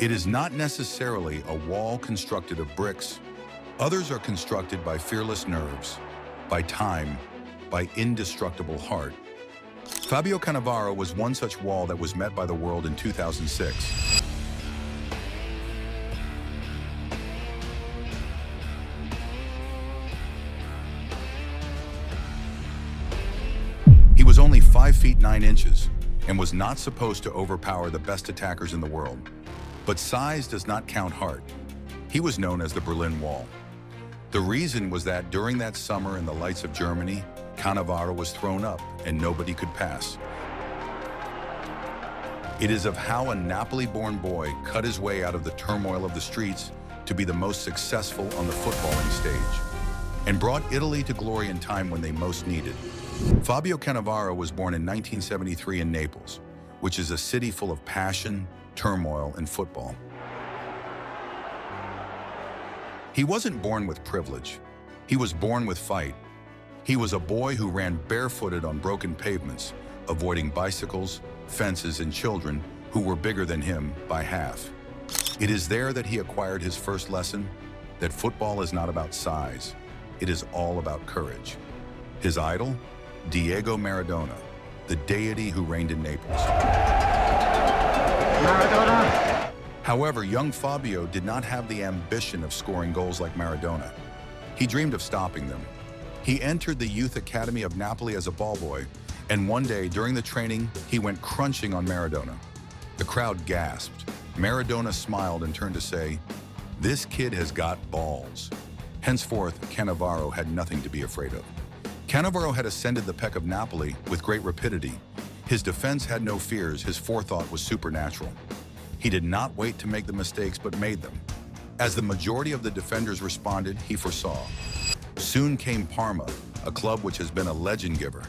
It is not necessarily a wall constructed of bricks. Others are constructed by fearless nerves, by time, by indestructible heart. Fabio Cannavaro was one such wall that was met by the world in 2006. He was only 5 feet 9 inches and was not supposed to overpower the best attackers in the world. But size does not count heart. He was known as the Berlin Wall. The reason was that during that summer in the lights of Germany, Cannavaro was thrown up and nobody could pass. It is of how a Napoli-born boy cut his way out of the turmoil of the streets to be the most successful on the footballing stage and brought Italy to glory in time when they most needed. Fabio Cannavaro was born in 1973 in Naples, which is a city full of passion, turmoil, and football. He wasn't born with privilege. He was born with fight. He was a boy who ran barefooted on broken pavements, avoiding bicycles, fences, and children who were bigger than him by half. It is there that he acquired his first lesson, that football is not about size. It is all about courage. His idol? Diego Maradona, the deity who reigned in Naples. Maradona! However, young Fabio did not have the ambition of scoring goals like Maradona. He dreamed of stopping them. He entered the youth academy of Napoli as a ball boy, and one day during the training, he went crunching on Maradona. The crowd gasped. Maradona smiled and turned to say, "This kid has got balls." Henceforth, Cannavaro had nothing to be afraid of. Cannavaro had ascended the pec of Napoli with great rapidity. His defense had no fears, his forethought was supernatural. He did not wait to make the mistakes, but made them. As the majority of the defenders responded, he foresaw. Soon came Parma, a club which has been a legend giver.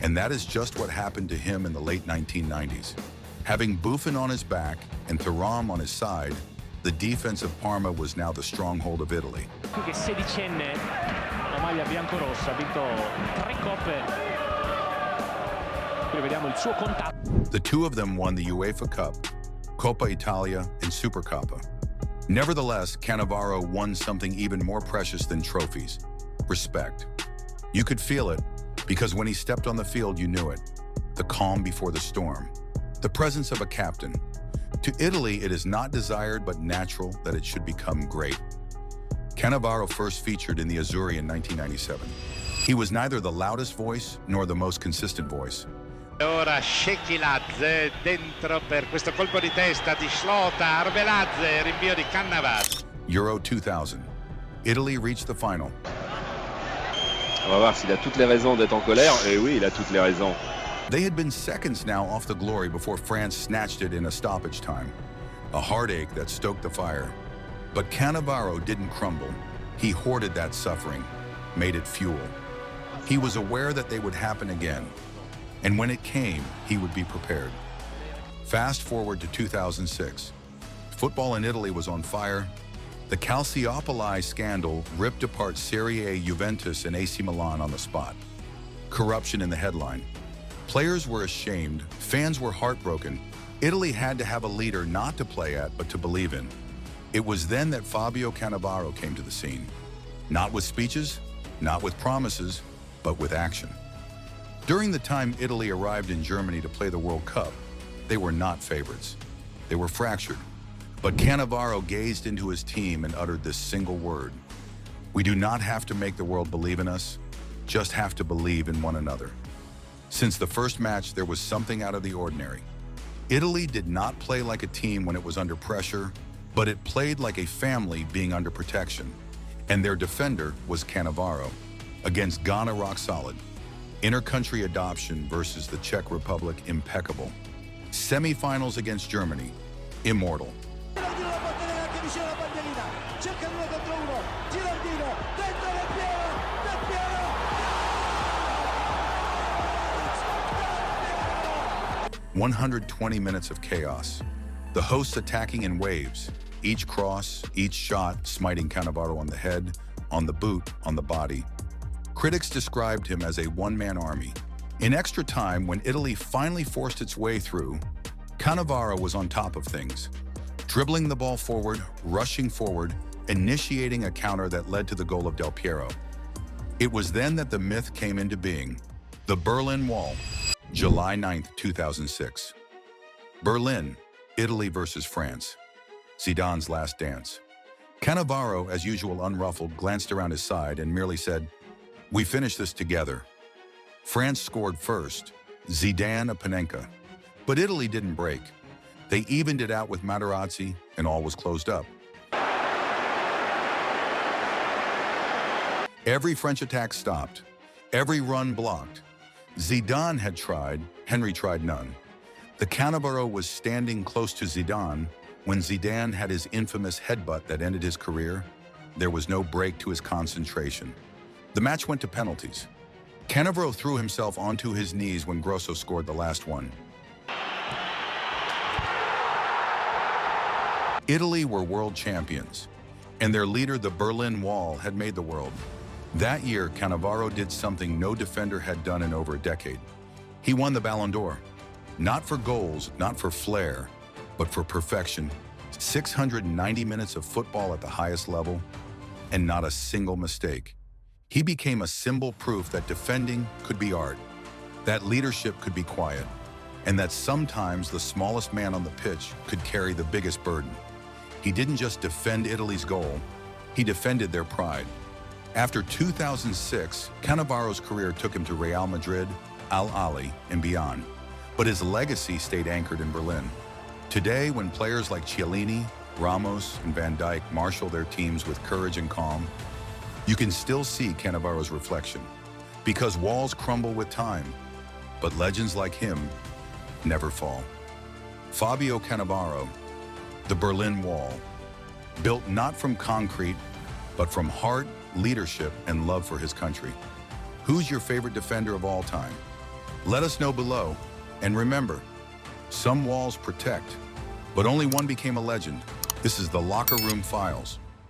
And that is just what happened to him in the late 1990s. Having Buffon on his back and Thuram on his side, the defense of Parma was now the stronghold of Italy. Che sedicenne, la maglia biancorossa, ha vinto 3 coppe. Qui vediamo il suo contatto. The two of them won the UEFA Cup, Coppa Italia, and Supercoppa. Nevertheless, Cannavaro won something even more precious than trophies: respect. You could feel it, because when he stepped on the field, you knew it. The calm before the storm. The presence of a captain. To Italy, it is not desired but natural that it should become great. Cannavaro first featured in the Azzurri in 1997. He was neither the loudest voice nor the most consistent voice. Ora Shekiladze dentro per questo colpo di testa di Schlota, Arbeladze, rinvio di Cannavaro. Euro 2000. Italy reached the final. On va voir s'il a toutes les raisons d'être en colère. Et oui, il a toutes les raisons. They had been seconds now off the glory before France snatched it in a stoppage time. A heartache that stoked the fire. But Cannavaro didn't crumble. He hoarded that suffering, made it fuel. He was aware that they would happen again. And when it came, he would be prepared. Fast forward to 2006. Football in Italy was on fire. The Calciopoli scandal ripped apart Serie A, Juventus, and AC Milan on the spot. Corruption in the headline. Players were ashamed, fans were heartbroken. Italy had to have a leader not to play at, but to believe in. It was then that Fabio Cannavaro came to the scene. Not with speeches, not with promises, but with action. During the time Italy arrived in Germany to play the World Cup, they were not favorites. They were fractured. But Cannavaro gazed into his team and uttered this single word: "We do not have to make the world believe in us, just have to believe in one another." Since the first match, there was something out of the ordinary. Italy did not play like a team when it was under pressure, but it played like a family being under protection. And their defender was Cannavaro. Against Ghana, rock solid. Inter-country adoption versus the Czech Republic, impeccable. Semi-finals against Germany, immortal. 120 minutes of chaos. The hosts attacking in waves, each cross, each shot smiting Cannavaro on the head, on the boot, on the body. Critics described him as a one-man army. In extra time, when Italy finally forced its way through, Cannavaro was on top of things. dribbling the ball forward, rushing forward, initiating a counter that led to the goal of Del Piero. It was then that the myth came into being. The Berlin Wall, July 9, 2006. Berlin, Italy versus France. Zidane's last dance. Cannavaro, as usual unruffled, glanced around his side and merely said, "We finished this together." France scored first, Zidane a Panenka. But Italy didn't break. They evened it out with Materazzi, and all was closed up. Every French attack stopped, every run blocked. Zidane had tried, Henry tried none. The Cannavaro was standing close to Zidane when Zidane had his infamous headbutt that ended his career. There was no break to his concentration. The match went to penalties. Cannavaro threw himself onto his knees when Grosso scored the last one. Italy were world champions, and their leader, the Berlin Wall, had made the world. That year, Cannavaro did something no defender had done in over a decade. He won the Ballon d'Or. Not for goals, not for flair, but for perfection. 690 minutes of football at the highest level, and not a single mistake. He became a symbol proof that defending could be art, that leadership could be quiet, and that sometimes the smallest man on the pitch could carry the biggest burden. He didn't just defend Italy's goal, he defended their pride. After 2006, Cannavaro's career took him to Real Madrid, Al Ahly, and beyond. But his legacy stayed anchored in Berlin. Today, when players like Chiellini, Ramos, and Van Dijk marshal their teams with courage and calm, you can still see Cannavaro's reflection. Because walls crumble with time, but legends like him never fall. Fabio Cannavaro, the Berlin Wall, built not from concrete, but from heart, leadership, and love for his country. Who's your favorite defender of all time? Let us know below. And remember, some walls protect, but only one became a legend. This is the Locker Room Files.